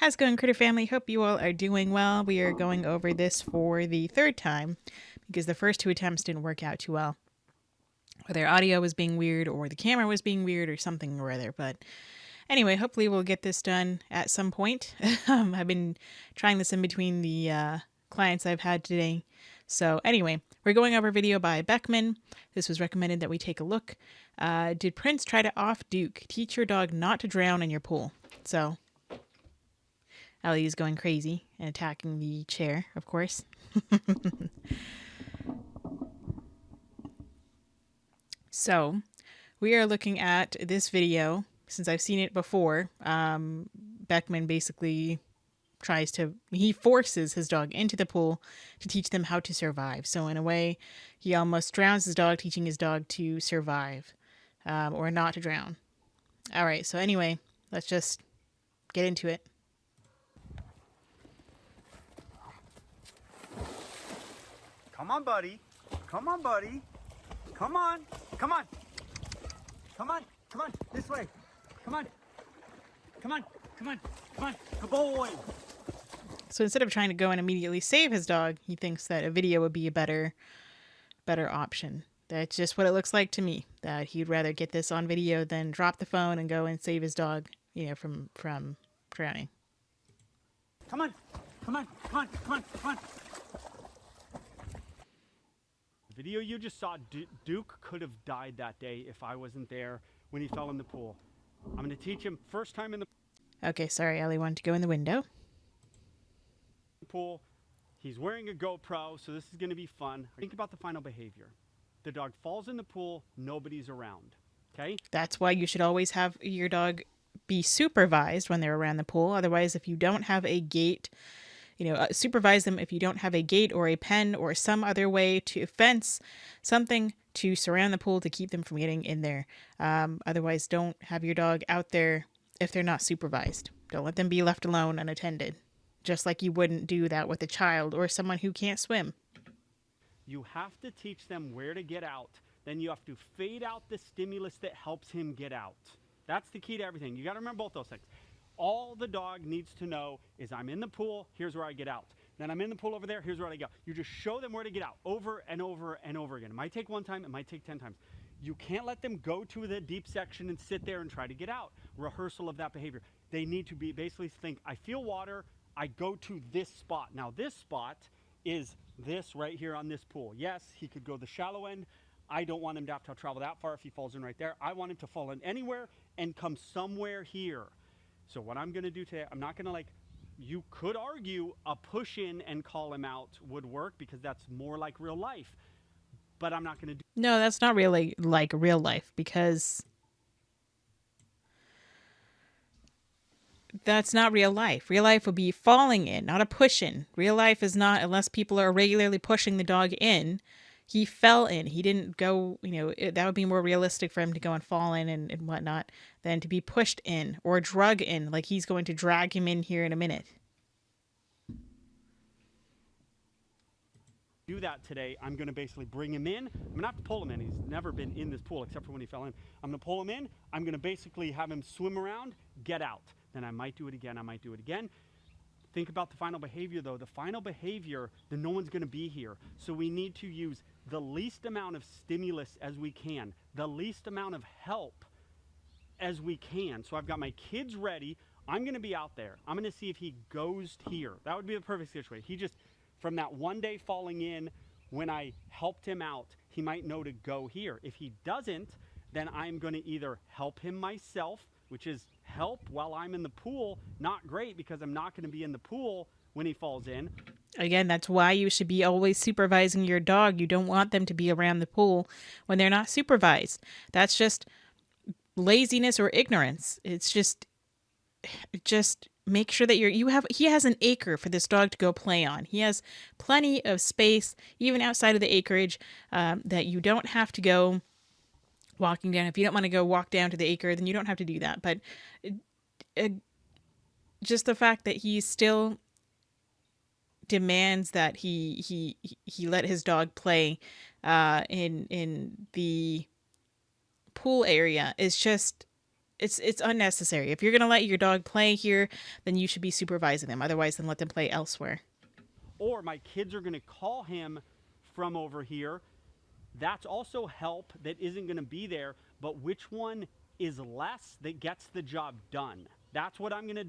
How's it going, Critter Family? Hope you all are doing well. We are going over this for the third time because the first two attempts didn't work out too well. Whether audio was being weird or the camera was being weird or something or other. But anyway, hopefully we'll get this done at some point. I've been trying this in between the clients I've had today. So anyway, we're going over a video by Beckman. This was recommended that we take a look. Did Prince try to off Duke? Teach your dog not to drown in your pool. So Ellie is going crazy and attacking the chair, of course. So, we are looking at this video. Since I've seen it before, Beckman basically he forces his dog into the pool to teach them how to survive. So in a way, he almost drowns his dog, teaching his dog to survive, or not to drown. All right, so anyway, let's just get into it. Come on, buddy. Come on, buddy. Come on. Come on. Come on. Come on. This way. Come on. Come on. Come on. Come on. Good boy. So instead of trying to go and immediately save his dog, he thinks that a video would be a better option. That's just what it looks like to me, that he'd rather get this on video than drop the phone and go and save his dog, from drowning. Come on. Come on. Come on. Come on. Come on. The video you just saw, Duke could have died that day if I wasn't there when he fell in the pool. I'm going to teach him first time in the Okay, sorry, Ellie wanted to go in the window. pool. He's wearing a GoPro, so this is going to be fun. Think about the final behavior. The dog falls in the pool, nobody's around. Okay? That's why you should always have your dog be supervised when they're around the pool. Otherwise, if you don't have a gate, supervise them if you don't have a gate or a pen or some other way to fence something to surround the pool to keep them from getting in there. Otherwise, don't have your dog out there if they're not supervised. Don't let them be left alone unattended. Just like you wouldn't do that with a child or someone who can't swim. You have to teach them where to get out. Then you have to fade out the stimulus that helps him get out. That's the key to everything. You got to remember both those things. All the dog needs to know is I'm in the pool, here's where I get out. Then I'm in the pool over there, here's where I go. You just show them where to get out over and over and over again. It might take one time, it might take 10 times. You can't let them go to the deep section and sit there and try to get out. Rehearsal of that behavior. They need to be basically think, I feel water, I go to this spot. Now this spot is this right here on this pool. Yes, he could go the shallow end. I don't want him to have to travel that far if he falls in right there. I want him to fall in anywhere and come somewhere here. So what I'm going to do today, I'm not going to you could argue a push in and call him out would work because that's more like real life. But I'm not going to do. No, that's not really like real life because that's not real life. Real life would be falling in, not a push in. Real life is not, unless people are regularly pushing the dog in. He fell in. He didn't go, that would be more realistic for him to go and fall in and whatnot than to be pushed in or drug in, like he's going to drag him in here in a minute. Do that today. I'm going to basically bring him in. I'm going to have to pull him in. He's never been in this pool except for when he fell in. I'm going to pull him in. I'm going to basically have him swim around, get out. Then I might do it again. I might do it again. Think about the final behavior, though. The final behavior, then no one's going to be here. So we need to use the least amount of stimulus as we can, the least amount of help as we can. So I've got my kids ready. I'm going to be out there. I'm going to see if he goes here. That would be the perfect situation. He just, from that one day falling in, when I helped him out, he might know to go here. If he doesn't, then I'm going to either help him myself, which is help while I'm in the pool. Not great because I'm not going to be in the pool when he falls in. Again, that's why you should be always supervising your dog. You don't want them to be around the pool when they're not supervised. That's just laziness or ignorance. It's just make sure that he has an acre for this dog to go play on. He has plenty of space, even outside of the acreage, that you don't have to go walking down. If you don't want to go walk down to the acre, then you don't have to do that. But just the fact that he still demands that he let his dog play in the pool area is just it's unnecessary. If you're going to let your dog play here, then you should be supervising them. Otherwise, then let them play elsewhere. Or my kids are going to call him from over here. That's also help that isn't going to be there, but which one is less that gets the job done? That's what I'm going to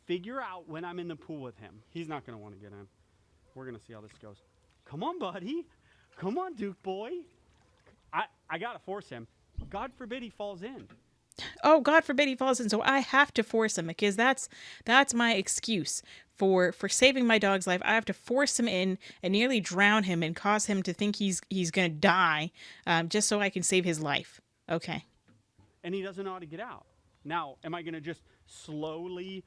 figure out when I'm in the pool with him. He's not going to want to get in. We're going to see how this goes. Come on, buddy. Come on, Duke boy. I got to force him. God forbid he falls in. Oh, God forbid he falls in, so I have to force him because that's my excuse for saving my dog's life. I have to force him in and nearly drown him and cause him to think he's gonna die, just so I can save his life. Okay. And he doesn't know how to get out. Now, am I going to just slowly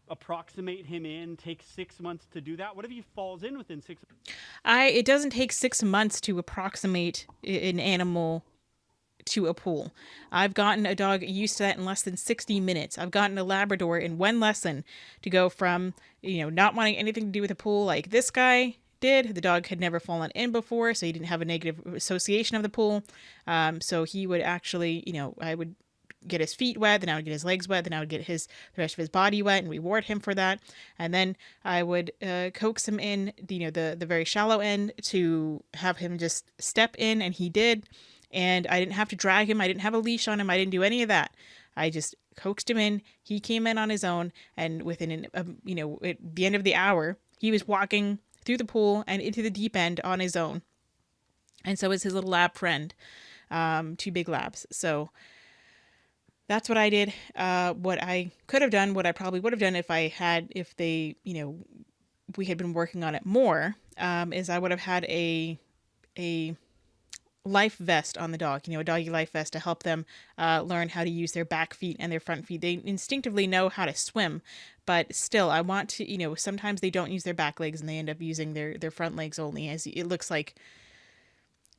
approximate him in, take 6 months to do that? What if he falls in within 6 months? It doesn't take 6 months to approximate an animal to a pool. I've gotten a dog used to that in less than 60 minutes. I've gotten a Labrador in one lesson to go from, not wanting anything to do with a pool like this guy did. The dog had never fallen in before, so he didn't have a negative association of the pool. So he would actually, I would get his feet wet, then I would get his legs wet, then I would get the rest of his body wet and reward him for that. And then I would coax him in, the very shallow end to have him just step in, and he did. And I didn't have to drag him. I didn't have a leash on him. I didn't do any of that. I just coaxed him in. He came in on his own. And within, at the end of the hour, he was walking through the pool and into the deep end on his own. And so was his little lab friend, 2 big labs. So that's what I did. What I could have done, what I probably would have done if we had been working on it more, is I would have had a life vest on the dog, a doggy life vest to help them learn how to use their back feet and their front feet. They instinctively know how to swim, but still I want to, sometimes they don't use their back legs and they end up using their front legs only, as it looks like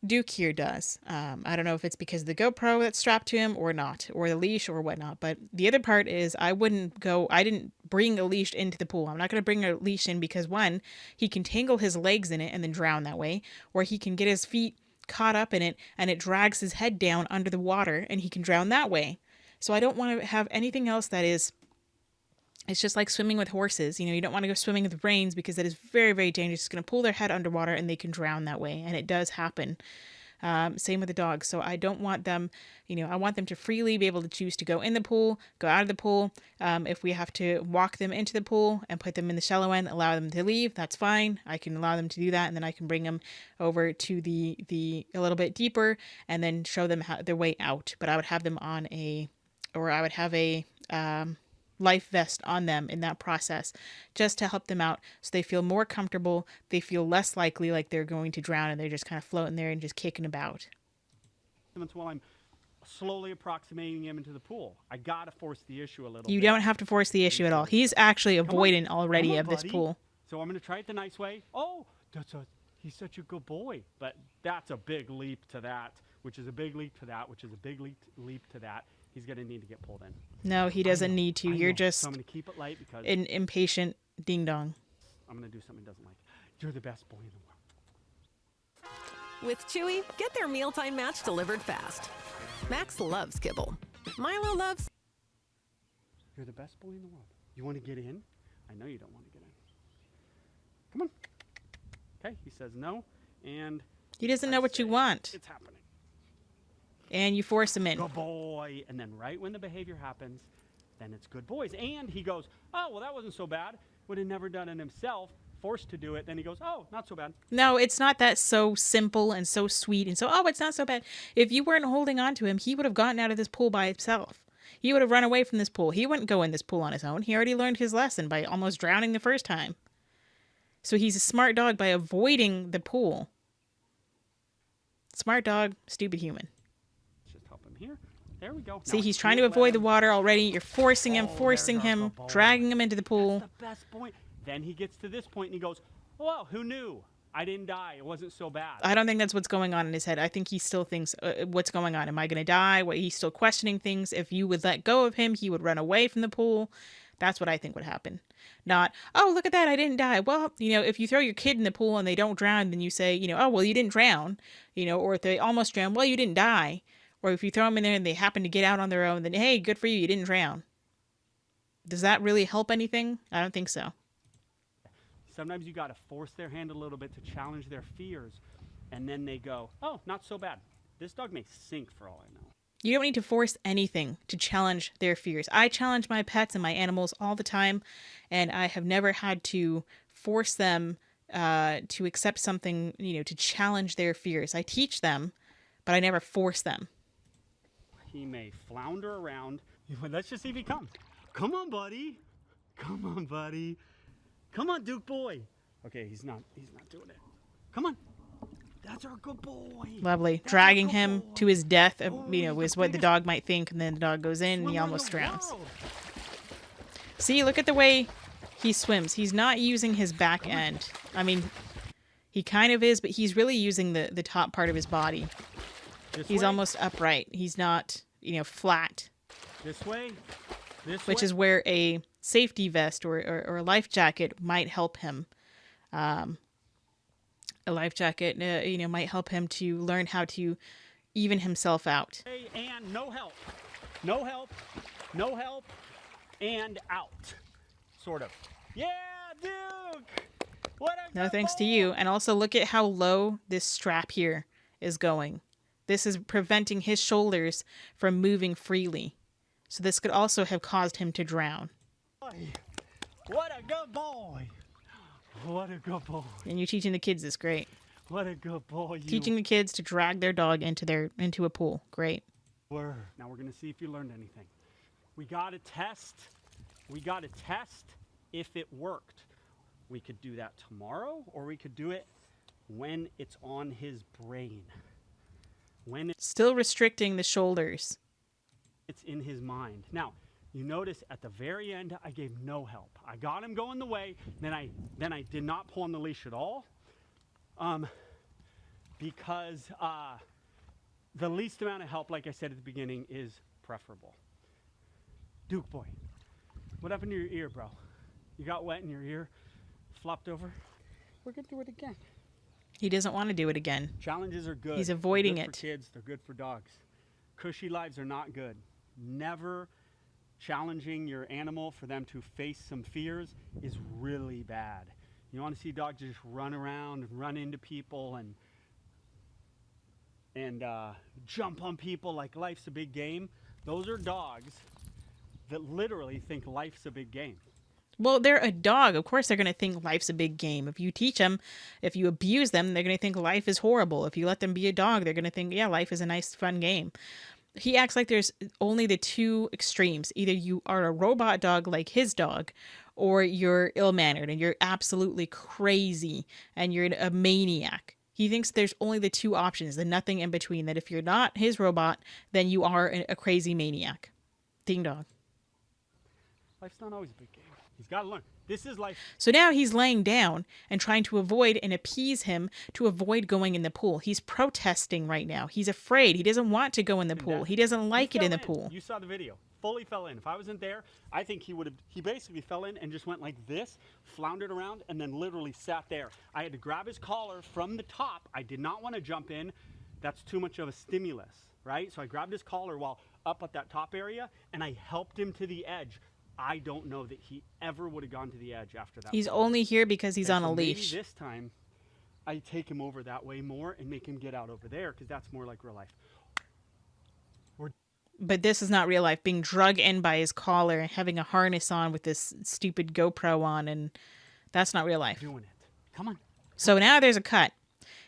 Duke here does. I don't know if it's because of the GoPro that's strapped to him or not, or the leash or whatnot. But the other part is I didn't bring a leash into the pool. I'm not going to bring a leash in because, one, he can tangle his legs in it and then drown that way, or he can get his feet caught up in it and it drags his head down under the water and he can drown that way. So I don't want to have anything else that is, it's just like swimming with horses. You don't want to go swimming with reins because that is very, very dangerous. It's going to pull their head underwater and they can drown that way. And it does happen. Same with the dogs. So I don't want them, I want them to freely be able to choose to go in the pool, go out of the pool. If we have to walk them into the pool and put them in the shallow end, allow them to leave, that's fine. I can allow them to do that. And then I can bring them over to the a little bit deeper and then show them their way out. But I would have them I would have a life vest on them in that process just to help them out so they feel more comfortable. They feel less likely like they're going to drown and they're just kind of floating there and just kicking about. While I'm slowly approximating him into the pool, I gotta force the issue a little You bit. don't have to force the issue at all. He's actually avoidant already of this pool. So I'm going to try it the nice way. Oh, he's such a good boy. But that's a big leap to that, which is a big leap to that, which is a big leap to that. He's going to need to get pulled in. No, he doesn't need to. You're just so I'm going to keep it light because an impatient ding-dong. I'm going to do something he doesn't like. You're the best boy in the world. With Chewy, get their mealtime match delivered fast. Max loves kibble. Milo loves... You're the best boy in the world. You want to get in? I know you don't want to get in. Come on. Okay, he says no, and... He doesn't know what you want. It's happening. And you force him in. Good boy. And then right when the behavior happens, then it's good boys. And he goes, oh, well, that wasn't so bad. Would have never done it himself. Forced to do it. Then he goes, oh, not so bad. No, it's not that so simple and so sweet and so, oh, it's not so bad. If you weren't holding on to him, he would have gotten out of this pool by himself. He would have run away from this pool. He wouldn't go in this pool on his own. He already learned his lesson by almost drowning the first time. So he's a smart dog by avoiding the pool. Smart dog, stupid human. Here. There we go. See, he's trying to avoid the water already. You're forcing him, dragging him into the pool. That's the best point. Then he gets to this point and he goes, well, who knew? I didn't die. It wasn't so bad. I don't think that's what's going on in his head. I think he still thinks, what's going on? Am I going to die? He's still questioning things. If you would let go of him, he would run away from the pool. That's what I think would happen. Not, oh, look at that, I didn't die. Well, if you throw your kid in the pool and they don't drown, then you say, oh, well, you didn't drown. Or if they almost drown, well, you didn't die. Or if you throw them in there and they happen to get out on their own, then hey, good for you, you didn't drown. Does that really help anything? I don't think so. Sometimes you got to force their hand a little bit to challenge their fears, and then they go, oh, not so bad. This dog may sink for all I know. You don't need to force anything to challenge their fears. I challenge my pets and my animals all the time, and I have never had to force them to accept something, to challenge their fears. I teach them, but I never force them. He may flounder around. Let's just see if he comes. Come on, buddy. Come on, buddy. Come on, Duke boy. Okay, he's not doing it. Come on. That's our good boy. Lovely. Dragging him to his death, is what the dog might think, and then the dog goes in and he almost drowns. See, look at the way he swims. He's not using his back end. I mean, he kind of is, but he's really using the top part of his body. He's almost upright. He's not, flat. This way. Which is where a safety vest or a life jacket might help him. A life jacket, might help him to learn how to even himself out. And no help. No help. No help. And out. Sort of. Yeah, Duke! What a No thanks to you. And also look at how low this strap here is going. This is preventing his shoulders from moving freely. So this could also have caused him to drown. What a good boy! What a good boy! And you're teaching the kids this, great. What a good boy! Teaching the kids to drag their dog into a pool, great. Now we're gonna see if you learned anything. We gotta test. We gotta test if it worked. We could do that tomorrow, or we could do it when it's on his brain. When it's Still restricting the shoulders. It's in his mind. Now, you notice at the very end, I gave no help. I got him going the way, then I did not pull on the leash at all, because the least amount of help, like I said at the beginning, is preferable. Duke boy, what happened to your ear, bro? You got wet in your ear, flopped over? We're gonna do it again. He doesn't want to do it again. Challenges are good. He's avoiding they're it. Good for kids, they're good for dogs. Cushy lives are not good. Never challenging your animal for them to face some fears is really bad. You want to see dogs just run around and run into people and jump on people like life's a big game. Those are dogs that literally think life's a big game. Well, they're a dog. Of course they're going to think life's a big game. If you teach them, if you abuse them, they're going to think life is horrible. If you let them be a dog, they're going to think, yeah, life is a nice, fun game. He acts like there's only the two extremes. Either you are a robot dog like his dog, or you're ill-mannered and you're absolutely crazy and you're a maniac. He thinks there's only the two options, and nothing in between, that if you're not his robot, then you are a crazy maniac. Ding dong. Life's not always a big game. He's got to learn. This is life. So now he's laying down and trying to avoid and appease him to avoid going in the pool. He's protesting right now. He's afraid. He doesn't want to go in the pool. He doesn't like it in the pool. You saw the video. Fully fell in. If I wasn't there, I think he basically fell in and just went like this, floundered around, and then literally sat there. I had to grab his collar from the top. I did not want to jump in. That's too much of a stimulus, right? So I grabbed his collar while up at that top area, and I helped him to the edge. I don't know that he ever would have gone to the edge after that. He's only here because he's on a leash. Maybe this time, I take him over that way more and make him get out over there, because that's more like real life. But this is not real life. Being drug in by his collar and having a harness on with this stupid GoPro on, and that's not real life. Doing it. Come on. So now there's a cut.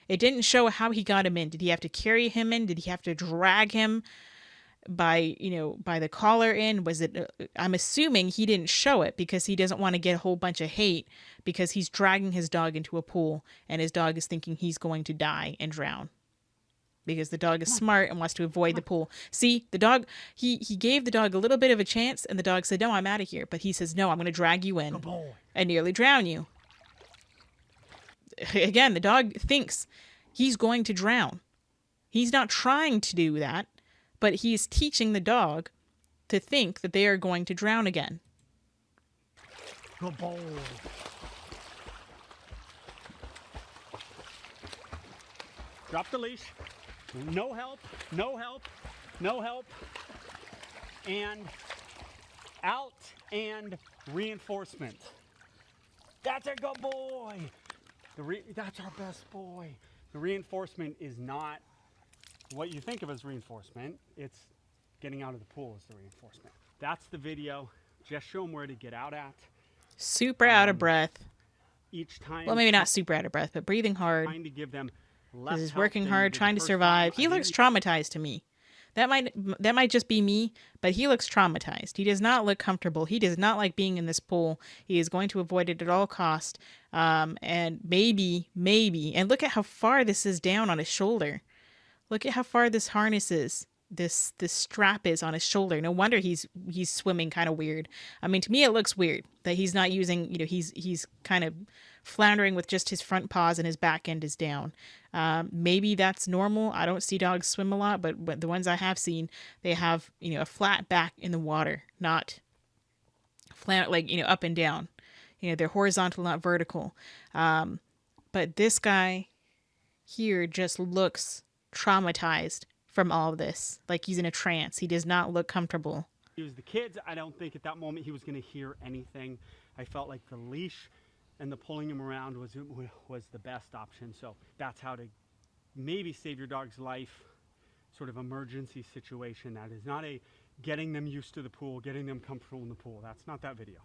It didn't show how he got him in. Did he have to carry him in? Did he have to drag him by the collar in? Was it I'm assuming he didn't show it because he doesn't want to get a whole bunch of hate because he's dragging his dog into a pool and his dog is thinking he's going to die and drown. Because the dog is smart and wants to avoid the pool. See, the dog, he gave the dog a little bit of a chance, and the dog said, no, I'm out of here. But he says, no, I'm going to drag you in and nearly drown you. Again, the dog thinks he's going to drown. He's not trying to do that, but he's teaching the dog to think that they are going to drown again. Good boy. Drop the leash. No help. No help. no help, and out and reinforcement. That's a good boy. That's our best boy. The reinforcement is not what you think of as reinforcement. It's getting out of the pool is the reinforcement. That's the video. Just show them where to get out at. Super out of breath. Each time. Well, maybe not super out of breath, but breathing hard. Trying to give them less Because he's help working than hard, you did trying the to first survive. time. He looks traumatized to me. That might just be me, but he looks traumatized. He does not look comfortable. He does not like being in this pool. He is going to avoid it at all cost. And maybe, and look at how far this is down on his shoulder. Look at how far this harness is. This strap is on his shoulder. No wonder he's swimming kind of weird. I mean, to me it looks weird that he's not using, he's kind of floundering with just his front paws and his back end is down. Maybe that's normal. I don't see dogs swim a lot, but the ones I have seen, they have, a flat back in the water, not flat, like, up and down. They're horizontal, not vertical. But this guy here just looks traumatized from all of this. Like he's in a trance. He does not look comfortable. He was the kids. I don't think at that moment he was going to hear anything. I felt like the leash and the pulling him around was the best option. So that's how to maybe save your dog's life, sort of emergency situation. That is not a getting them used to the pool, getting them comfortable in the pool. That's not that video.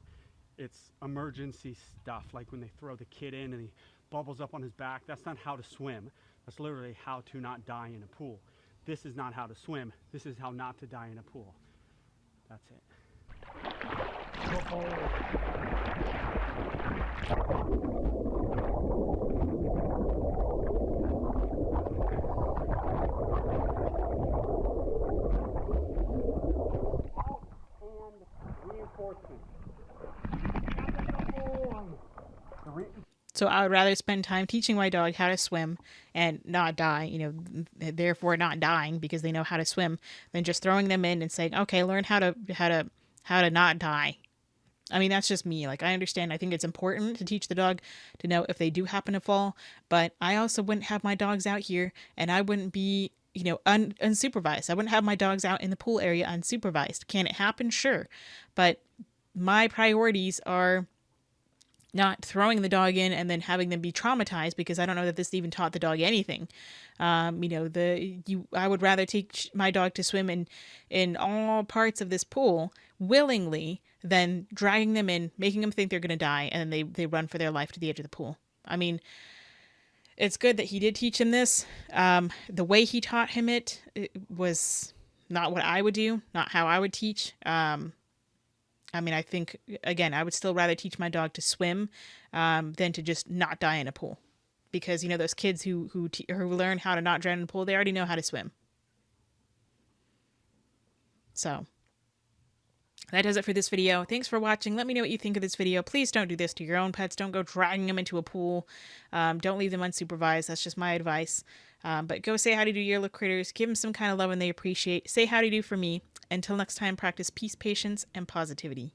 It's emergency stuff, like when they throw the kid in and he bubbles up on his back. That's not how to swim. That's literally how to not die in a pool. This is not how to swim. This is how not to die in a pool. That's it. So I would rather spend time teaching my dog how to swim and not die, therefore not dying because they know how to swim, than just throwing them in and saying, okay, learn how to not die. I mean, that's just me. Like, I understand. I think it's important to teach the dog to know if they do happen to fall, but I also wouldn't have my dogs out here and I wouldn't be, unsupervised. I wouldn't have my dogs out in the pool area unsupervised. Can it happen? Sure. But my priorities are not throwing the dog in and then having them be traumatized, because I don't know that this even taught the dog anything. I would rather teach my dog to swim in all parts of this pool willingly than dragging them in, making them think they're going to die, and then they run for their life to the edge of the pool. I mean, it's good that he did teach him this. The way he taught him it was not what I would do, not how I would teach. I mean, I think, again, I would still rather teach my dog to swim than to just not die in a pool. Because, those kids who learn how to not drown in a pool, they already know how to swim. So, that does it for this video. Thanks for watching. Let me know what you think of this video. Please don't do this to your own pets. Don't go dragging them into a pool. Don't leave them unsupervised. That's just my advice. But go say howdy to your little critters. Give them some kind of love and they appreciate. Say howdy do for me. Until next time, practice peace, patience, and positivity.